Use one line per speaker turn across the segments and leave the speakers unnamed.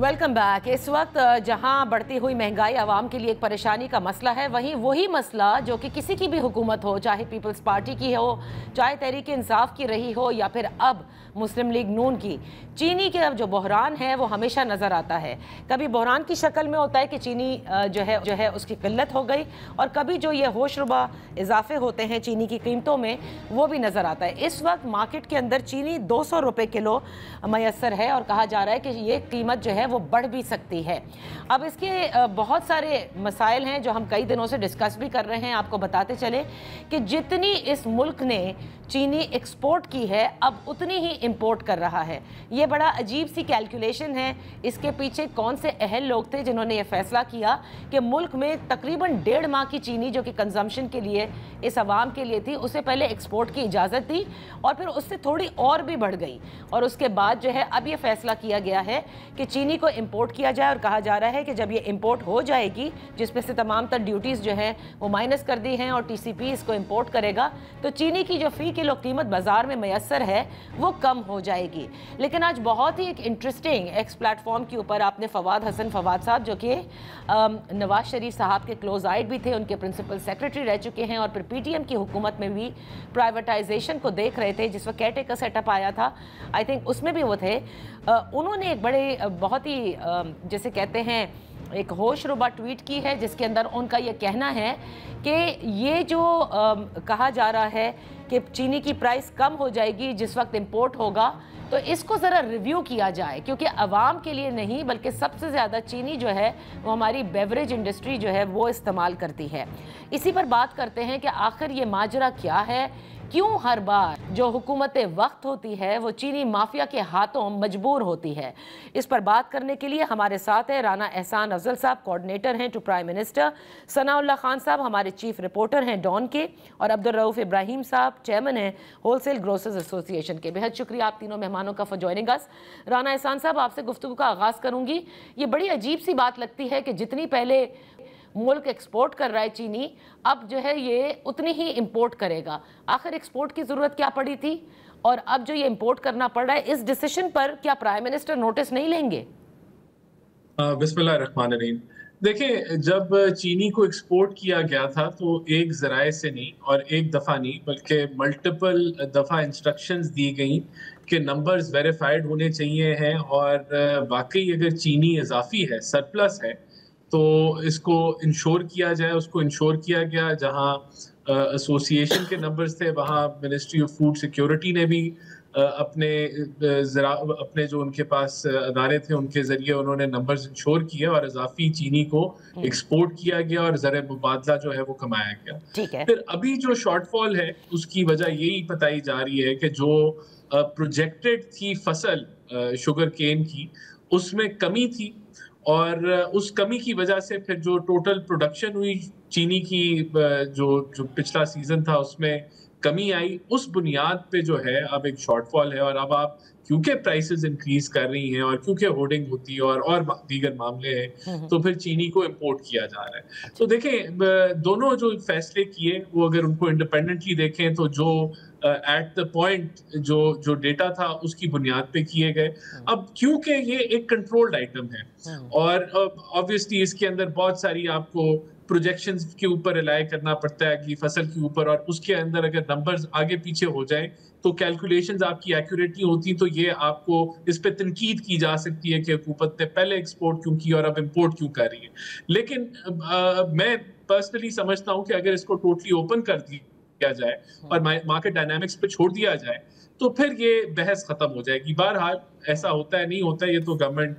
Welcome back. इस वक्त जहां बढ़ती हुई महंगाई आवाम के लिए एक परेशानी का मसला है, वहीं वही मसला जो कि किसी की भी हुकूमत हो, चाहे पीपल्स पार्टी की हो, चाहे तहरीक इंसाफ की रही हो या फिर अब मुस्लिम लीग नून की, चीनी के जो बहरान है वो हमेशा नज़र आता है। कभी बहरान की शक्ल में होता है कि चीनी जो है उसकी किल्लत हो गई, और कभी जो ये होशरुबा इजाफे होते हैं चीनी की कीमतों में वो भी नज़र आता है। इस वक्त मार्केट के अंदर चीनी 200 रुपये किलो मैसर है और कहा जा रहा है कि ये कीमत जो है वो बढ़ भी सकती है। अब इसके बहुत सारे मसाइल हैं जो हम कई दिनों से डिस्कस भी कर रहे हैं। आपको बताते चले कि जितनी इस मुल्क ने चीनी एक्सपोर्ट की है, अब उतनी ही इंपोर्ट कर रहा है। ये बड़ा अजीब सी कैलकुलेशन है। इसके पीछे कौन से अहल लोग थे जिन्होंने ये फैसला किया कि मुल्क में तकरीबन 1.5 माह की चीनी जो कि कंजम्पशन के लिए इस आवाम के लिए थी, उसे पहले एक्सपोर्ट की इजाज़त दी और फिर उससे थोड़ी और भी बढ़ गई, और उसके बाद जो है अब ये फैसला किया गया है कि चीनी को इंपोर्ट किया जाए। और कहा जा रहा है कि जब ये इंपोर्ट हो जाएगी, जिसमें से तमाम तर ड्यूटीज़ जो हैं वो माइनस कर दी हैं और टीसीपी इसको इंपोर्ट करेगा, तो चीनी की जो फ़ी किलो कीमत बाज़ार में मैसर है वो कम हो जाएगी। लेकिन आज बहुत ही एक इंटरेस्टिंग एक्स प्लेटफॉर्म के ऊपर आपने फवाद हसन फवाद साहब, जो कि नवाज शरीफ साहब के क्लोज आइड भी थे, उनके प्रिंसिपल सेक्रेटरी रह चुके हैं और फिर पीटीएम की हुकूमत में भी प्राइवेटाइजेशन को देख रहे थे, जिस वक्त केयरटेकर सेटअप आया था, आई थिंक उसमें भी वो थे। उन्होंने एक बड़े बहुत ही जैसे कहते हैं एक होशरुबा ट्वीट की है, जिसके अंदर उनका यह कहना है कि ये जो कहा जा रहा है कि चीनी की प्राइस कम हो जाएगी जिस वक्त इंपोर्ट होगा, तो इसको ज़रा रिव्यू किया जाए, क्योंकि आवाम के लिए नहीं बल्कि सबसे ज़्यादा चीनी जो है वो हमारी बेवरेज इंडस्ट्री जो है वो इस्तेमाल करती है। इसी पर बात करते हैं कि आखिर ये माजरा क्या है, क्यों हर बार जो हुकूमत वक्त होती है वो चीनी माफिया के हाथों मजबूर होती है। इस पर बात करने के लिए हमारे साथ है राना एहसान अफजल साहब, कोऑर्डिनेटर हैं to prime minister, Sanaullah Khan साहब हमारे चीफ रिपोर्टर हैं डॉन के, और अब्दुल रऊफ इब्राहिम साहब चेयरमैन हैं होलसेल ग्रोसर्स एसोसिएशन के। बेहद शुक्रिया आप तीनों मेहमानों का फॉर जॉइनिंग अस। राना एहसान साहब, आपसे गुफ्तगू का आगाज़ करूँगी। ये बड़ी अजीब सी बात लगती है कि जितनी पहले मुल्क एक्सपोर्ट कर रहा है चीनी, अब जो है ये उतनी ही इंपोर्ट करेगा। आखिर एक्सपोर्ट की ज़रूरत क्या पड़ी थी, और अब जो ये इंपोर्ट करना पड़ रहा है, इस डिसीजन पर क्या प्राइम मिनिस्टर नोटिस नहीं लेंगे?
बिस्मिल्लाहिर्रहमानिर्रहीम। देखिए, जब चीनी को एक्सपोर्ट किया गया था तो एक ज़राए से नहीं और एक दफ़ा नहीं बल्कि मल्टीपल दफ़ा इंस्ट्रक्शंस दी गई कि नंबर्स वेरीफाइड होने चाहिए हैं, और वाकई अगर चीनी इजाफी है, सरप्लस है, तो इसको इंश्योर किया जाए। उसको इंश्योर किया गया। जहां एसोसिएशन के नंबर्स थे, वहां मिनिस्ट्री ऑफ फूड सिक्योरिटी ने भी अपने जो उनके पास अदारे थे उनके जरिए उन्होंने नंबर्स इंश्योर किए और इजाफी चीनी को एक्सपोर्ट किया गया और ज़र मुबादला जो है वो कमाया गया।
ठीक है।
फिर अभी जो शॉर्टफॉल है उसकी वजह यही बताई जा रही है कि जो प्रोजेक्टेड थी फसल शुगर केन की, उसमें कमी थी, और उस कमी की वजह से फिर जो टोटल प्रोडक्शन हुई चीनी की, जो पिछला सीजन था उसमें कमी आई। उस बुनियाद पे जो है अब एक शॉर्टफॉल है, और अब आप क्योंकि प्राइसेस इंक्रीज कर रही हैं और क्योंकि होर्डिंग होती है और दीगर मामले हैं, तो फिर चीनी को इंपोर्ट किया जा रहा है। तो देखें, दोनों जो फैसले किए वो अगर उनको इंडिपेंडेंटली देखें तो जो एट द पॉइंट जो डेटा था उसकी बुनियाद पे किए गए। अब क्योंकि ये एक कंट्रोल्ड आइटम है और ऑब्वियसली इसके अंदर बहुत सारी आपको प्रोजेक्शंस के ऊपर रिलाय करना पड़ता है अगली फसल के ऊपर, और उसके अंदर अगर नंबर्स आगे पीछे हो जाए तो कैलकुलेशंस आपकी एक्यूरेट नहीं होती, तो ये आपको इस पे तनकीद की जा सकती है कि हुकूमत ने पहले एक्सपोर्ट क्यों किया और अब इंपोर्ट क्यों कर रही है। लेकिन मैं पर्सनली समझता हूं कि अगर इसको टोटली ओपन कर दिया जाए और मार्केट डायनामिक्स पे छोड़ दिया जाए तो फिर ये बहस खत्म हो जाएगी। बहरहाल ऐसा होता है नहीं होता है, ये तो गवर्नमेंट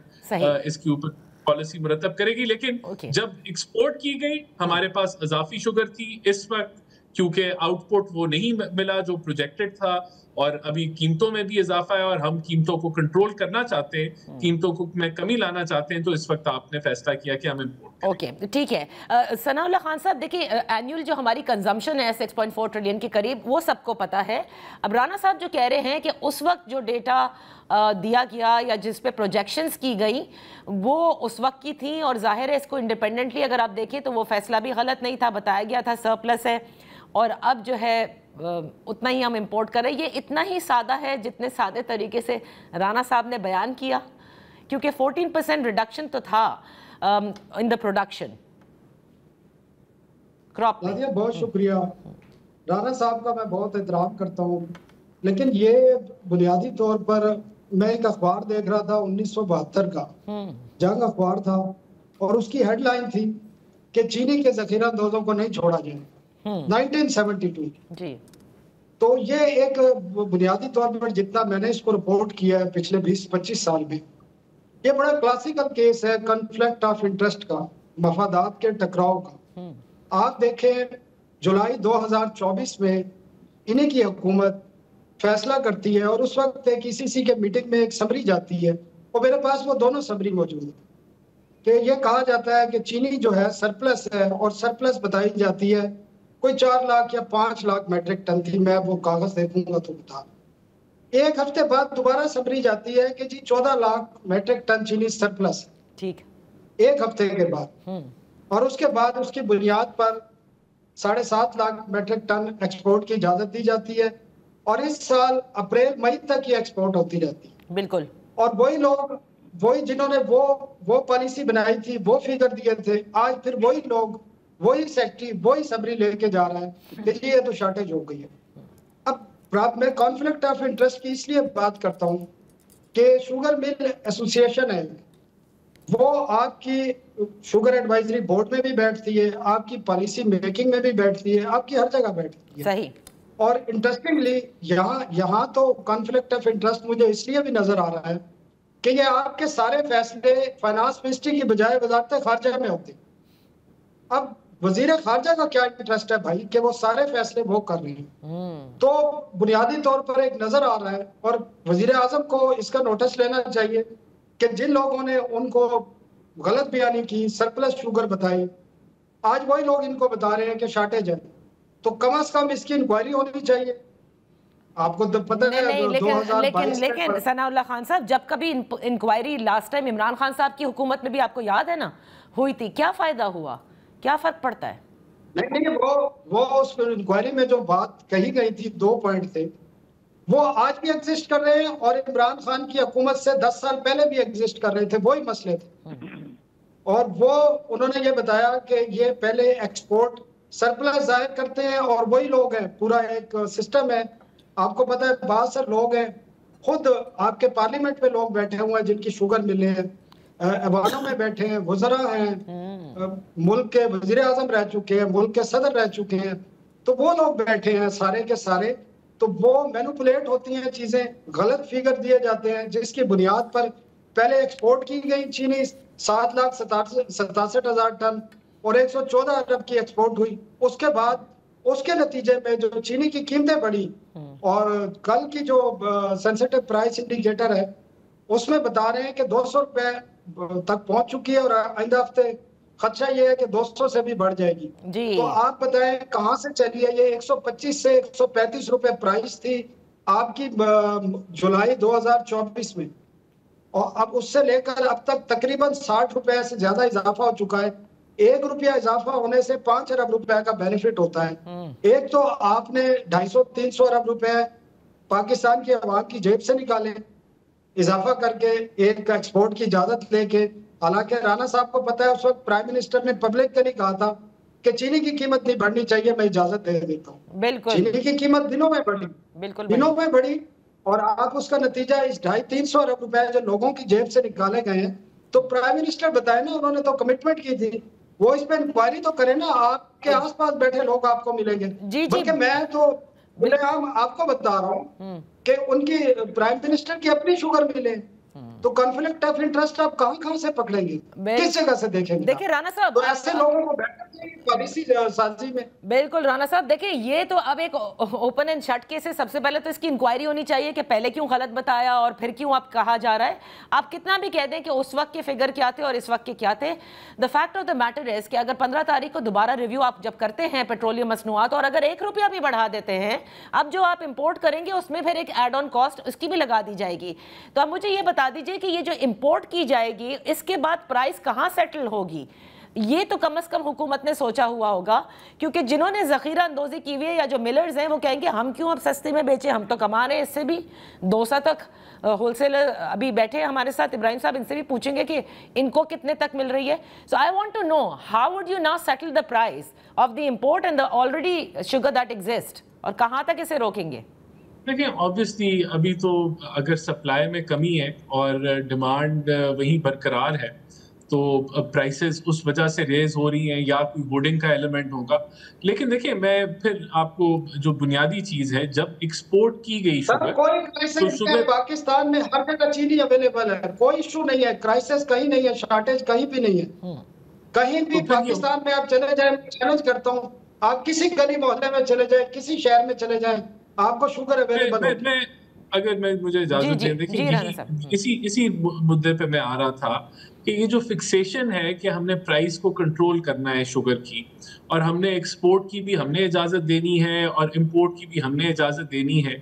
इसके ऊपर पॉलिसी मुरतब करेगी। लेकिन जब एक्सपोर्ट की गई, हमारे पास इजाफी शुगर थी। इस वक्त क्योंकि आउटपुट वो नहीं मिला जो प्रोजेक्टेड था, और अभी कीमतों में भी इजाफा है और हम कीमतों को कंट्रोल करना चाहते हैं, कीमतों को में कमी लाना चाहते हैं, तो इस वक्त आपने फैसला किया कि हम इंपोर्ट।
ओके, ठीक है। सनाउल्लाह खान साहब, देखिए एनुअल जो हमारी कंजम्पशन है 6.4 ट्रिलियन के करीब, वो सबको पता है। अब राना साहब जो कह रहे हैं कि उस वक्त जो डेटा दिया गया या जिस पे प्रोजेक्शंस की गई वो उस वक्त की थी, और जाहिर है इसको इंडिपेंडेंटली अगर आप देखें तो वो फैसला भी गलत नहीं था, बताया गया था सरप्लस है, और अब जो है उतना ही हम इंपोर्ट कर रहे हैं। ये इतना ही सादा है जितने सादे तरीके से राना साहब ने बयान किया। क्योंकि 14% रिडक्शन तो था इन द प्रोडक्शन क्रॉप में।
नादिया बहुत शुक्रिया, राना साहब का मैं बहुत एहतराम करता हूँ, लेकिन ये बुनियादी तौर पर मैं एक अखबार देख रहा था 1972 का जंग अखबार था, और उसकी हेडलाइन थी कि चीनी के जखीरा अंदोजों को नहीं छोड़ा जाए, 1972
जी।
तो ये एक बुनियादी तौर पर जितना मैंने इसको रिपोर्ट किया है पिछले 20-25 साल में, ये बड़ा क्लासिकल केस है कॉन्फ्लिक्ट ऑफ इंटरेस्ट का, मफादात के टकराव का। आप देखें जुलाई 2024 में इन्हीं की हुकूमत फैसला करती है, और उस वक्त एक ईसीसी के मीटिंग में एक समरी जाती है, और मेरे पास वो दोनों समरी मौजूद है, कि ये कहा जाता है कि चीनी जो है सरप्लस है, और सरप्लस बताई जाती है कोई 4 लाख या 5 लाख मेट्रिक टन थी, मैं वो कागज देखूंगा तो बता। एक हफ्ते बाद दोबारा समरी जाती है कि जी 14 लाख मेट्रिक टन चीनी सरप्लस,
ठीक,
एक हफ्ते के बाद। और उसके बाद उसकी बुनियाद पर 7.5 लाख मेट्रिक टन एक्सपोर्ट की इजाजत दी जाती है, और इस साल अप्रैल मई तक ये एक्सपोर्ट होती रहती है।
बिल्कुल।
और वही लोग, वही जिन्होंने वो पॉलिसी बनाई थी, वो फिगर दिए थे, आज फिर वही लोग, वही सेक्रेटरी वही समरी लेके जा रहा है कि ये तो शॉर्टेज हो गई है। अब मैं कॉन्फ्लिक्ट ऑफ इंटरेस्ट की इसलिए बात करता हूँ कि शुगर मिल एसोसिएशन है, वो आपकी शुगर एडवाइजरी बोर्ड में भी बैठती है, आपकी पॉलिसी मेकिंग में भी बैठती है, आपकी हर जगह बैठती है।
सही।
और इंटरेस्टिंगली यहाँ तो कॉन्फ्लिक्ट ऑफ इंटरेस्ट मुझे इसलिए भी नजर आ रहा है कि ये आपके सारे फैसले फाइनेंस मिनिस्ट्री की बजाय वजारत खारजा में होते। अब वजीर खारजा का क्या इंटरेस्ट है भाई कि वो सारे फैसले वो कर रहे हैं। तो बुनियादी तौर पर एक नजर आ रहा है, और वजीर आजम को इसका नोटिस लेना चाहिए कि जिन लोगों ने उनको गलत बयानी की, सरप्लस शुगर बताई, आज वही लोग इनको बता रहे हैं कि शॉर्टेज है, तो कम से कम इसकी इंक्वायरी होनी चाहिए। आपको तो पता है
नहीं, लेकिन सनाउल्लाह खान साहब, जब कभी inquiry last time Imran Khan साहब की हुकूमत में भी आपको याद है ना हुई थी, क्या फायदा हुआ, क्या फर्क पड़ता है?
नहीं, वो उस इंक्वायरी में जो बात कही गई थी, 2 पॉइंट थे, वो आज भी एग्जिस्ट कर रहे हैं, और इमरान खान की हुकूमत से 10 साल पहले भी एग्जिस्ट कर रहे थे, वही मसले थे। और वो उन्होंने ये बताया कि ये पहले एक्सपोर्ट सरप्लस जाहिर करते हैं, और वही लोग हैं, पूरा एक सिस्टम है। आपको पता है बहुत सारे लोग हैं, खुद आपके पार्लियामेंट में लोग बैठे हुए हैं जिनकी शुगर मिले हैं, अवानों में बैठे हैं, वज़रा हैं, मुल्क के वजीर आजम रह चुके हैं, मुल्क के सदर रह चुके हैं, तो वो लोग बैठे हैं सारे के सारे। तो वो मैनिपुलेट होती हैं चीजें, गलत फिगर दिए जाते हैं, जिसकी बुनियाद पर पहले एक्सपोर्ट की गई चीनी 7,67,000 टन और 114 अरब की एक्सपोर्ट हुई। उसके बाद उसके नतीजे में जो चीनी की कीमतें बढ़ी, और कल की जो सेंसिटिव प्राइस इंडिकेटर है उसमें बता रहे हैं कि 200 रुपए तक पहुंच चुकी है, और आइंदा हफ्ते खदशा ये है कि 200 से भी बढ़ जाएगी जी। तो आप बताएं कहां से चली है ये? 125 से 135 रुपए प्राइस थी आपकी जुलाई 2024 में, और अब उससे लेकर अब तक तकरीबन 60 रुपए से ज्यादा इजाफा हो चुका है। 1 रुपया इजाफा होने से 5 अरब रुपए का बेनिफिट होता है। एक तो आपने 250-300 अरब रुपए पाकिस्तान की आवाम की जेब से निकाले इजाफा करके, एक एक्सपोर्ट की इजाजत लेके। हालांकि राना साहब को पता है उस वक्त प्राइम मिनिस्टर ने पब्लिक के लिए कहा था कि चीनी की कीमत नहीं बढ़नी चाहिए, मैं इजाजत दे देता हूँ। बिल्कुल, चीनी की कीमत दिनों में बढ़ी, बिल्कुल दिनों में बढ़ी, और आप उसका नतीजा इस 250-300 अरब रुपए जो लोगों की जेब से निकाले गए हैं, तो प्राइम मिनिस्टर बताए ना, उन्होंने तो कमिटमेंट की थी, वो इस पर इंक्वायरी तो करे ना। आपके आसपास बैठे लोग आपको मिलेंगे, बल्कि मैं तो आपको बता रहा हूँ कि उनकी प्राइम मिनिस्टर की अपनी शुगर मिले, तो कॉन्फ्लिक्ट ऑफ इंटरेस्ट आप कहां से पकड़ेंगे, किस जगह से देखेंगे?
देखिए राणा साहब,
तो ऐसे लोगों को पॉलिसी साजी में।
बिल्कुल राणा साहब, देखिए ये तो अब एक ओपन एंड शट केस है। सबसे पहले तो इसकी इंक्वायरी होनी चाहिए कि पहले क्यों गलत बताया और फिर क्यों आप कहा जा रहा है। आप कितना भी कह दें कि उस वक्त के फिगर क्या थे और इस वक्त के क्या थे, the fact of the matter is कि अगर 15 तारीख को दोबारा रिव्यू आप जब करते हैं पेट्रोलियम मसनूआत, और अगर 1 रुपया भी बढ़ा देते हैं, अब जो आप इंपोर्ट करेंगे उसमें फिर एक एड ऑन कॉस्ट उसकी भी लगा दी जाएगी। तो आप मुझे ये बता दीजिए कि ये जो इंपोर्ट की जाएगी इसके बाद प्राइस कहाँ सेटल होगी? ये तो कम से कम हुकूमत ने सोचा हुआ होगा, क्योंकि जिन्होंने ज़ख़ीरा अंदोज़ी की हुई है या जो मिलर्स हैं वो कहेंगे हम क्यों अब सस्ते में बेचें, हम तो कमा रहे हैं इससे भी। 200 तक होलसेलर अभी बैठे हैं हमारे साथ, इब्राहिम साहब, इनसे भी पूछेंगे कि इनको कितने तक मिल रही है। So I want to know how would you now settle the price of the import and the already sugar that exist, और कहाँ तक इसे रोकेंगे?
देखिए, ऑब्वियसली अभी तो अगर सप्लाई में कमी है और डिमांड वहीं बरकरार है तो प्राइसेस उस वजह से रेज हो रही हैं या कोई होर्डिंग का एलिमेंट होगा। लेकिन देखिए, मैं फिर आपको जो बुनियादी चीज है, जब एक्सपोर्ट की गई शुगर,
कोई क्राइसिस नहीं है पाकिस्तान में, हर जगह चीनी अवेलेबल है, कोई इशू नहीं है, क्राइसिस कहीं नहीं है, शॉर्टेज कहीं भी नहीं है। कहीं भी पाकिस्तान में आप चले जाए, चैलेंज करता हूँ, आप किसी गली मोहल्ले में चले जाए, किसी शहर में चले जाए, आपको शुगर अवेलेबल होगी।
अगर मुझे इजाजत दें, देखिए इसी मुद्दे पे मैं आ रहा था कि ये जो फिक्सेशन है कि हमने प्राइस को कंट्रोल करना है शुगर की, और हमने एक्सपोर्ट की भी हमने इजाजत देनी है और इंपोर्ट की भी हमने इजाजत देनी है,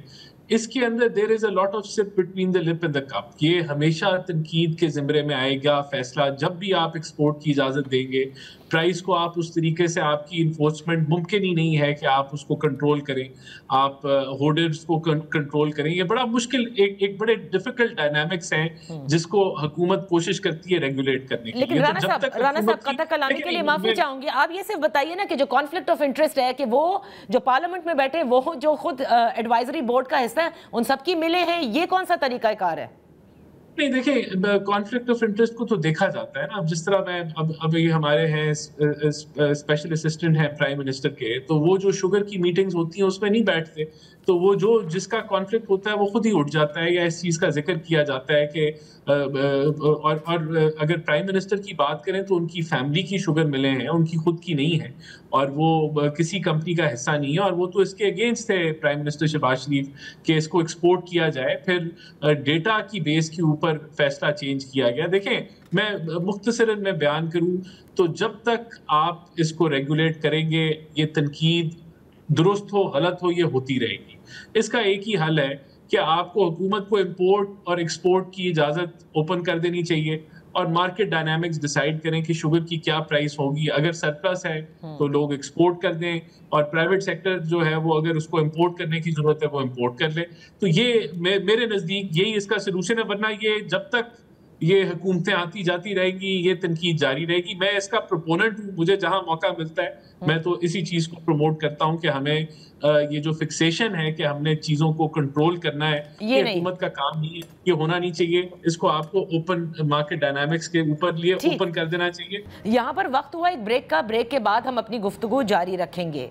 इसके अंदर there is a lot of slip between the lip and the cup. ये हमेशा तनकीद के जिम्रे में आएगा फैसला, जब भी आप एक्सपोर्ट की इजाजत देंगे प्राइस को आप उस तरीके से, आपकी इन्फोर्समेंट मुमकिन ही नहीं है कि आप उसको कंट्रोल करें, आप होर्डर्स को कंट्रोल करें। ये बड़ा मुश्किल, एक बड़े डिफिकल्ट डायनामिक्स हैं जिसको हुकूमत कोशिश करती है रेगुलेट करने की।
लेकिन राना साहब कतक कलामी के लिए माफी चाहूंगी, आप ये सिर्फ बताइए ना कि जो कॉन्फ्लिक्ट ऑफ इंटरेस्ट है कि वो जो पार्लियामेंट में बैठे, वो जो खुद एडवाइजरी बोर्ड का हिस्सा है, उन सबकी मिले हैं, ये कौन सा तरीकाकार है?
नहीं, देखिए, कॉन्फ्लिक्ट ऑफ इंटरेस्ट को तो देखा जाता है ना। अब जिस तरह मैं अब ये हमारे हैं स्पेशल असिस्टेंट हैं प्राइम मिनिस्टर के, तो वो जो शुगर की मीटिंग्स होती हैं उसमें नहीं बैठते, तो वो जो जिसका कॉन्फ्लिक्ट होता है वो खुद ही उठ जाता है या इस चीज़ का जिक्र किया जाता है कि और अगर प्राइम मिनिस्टर की बात करें तो उनकी फैमिली की शुगर मिले हैं, उनकी खुद की नहीं है, और वो किसी कंपनी का हिस्सा नहीं है, और वो तो इसके अगेंस्ट थे प्राइम मिनिस्टर शहबाज शरीफ कि इसको एक्सपोर्ट किया जाए। फिर डेटा की बेस के ऊपर फैसला चेंज किया गया। देखें, मैं मुख्तसरन में बयान करूं तो जब तक आप इसको रेगुलेट करेंगे, ये तनकीद दुरुस्त हो गलत हो ये होती रहेगी। इसका एक ही हल है कि आपको हुकूमत को इंपोर्ट और एक्सपोर्ट की इजाज़त ओपन कर देनी चाहिए और मार्केट डायनामिक्स डिसाइड करें कि शुगर की क्या प्राइस होगी। अगर सरप्लस है तो लोग एक्सपोर्ट कर दें, और प्राइवेट सेक्टर जो है वो अगर उसको इंपोर्ट करने की जरूरत है वो इंपोर्ट कर ले। तो ये मेरे नज़दीक यही इसका सलूशन है, वरना ये जब तक ये हुकूमतें आती जाती रहेगी ये तनकीद जारी रहेगी। मैं इसका प्रोपोनेंट हूँ, मुझे जहां मौका मिलता है मैं तो इसी चीज को प्रमोट करता हूँ कि हमें ये जो फिक्सेशन है कि हमने चीजों को कंट्रोल करना है, ये हुकूमत का काम नहीं है, ये होना नहीं चाहिए। इसको आपको ओपन मार्केट डायनामिक्स के ऊपर लिए ओपन कर देना चाहिए।
यहाँ पर वक्त हुआ एक ब्रेक का, ब्रेक के बाद हम अपनी गुफ्तगू जारी रखेंगे।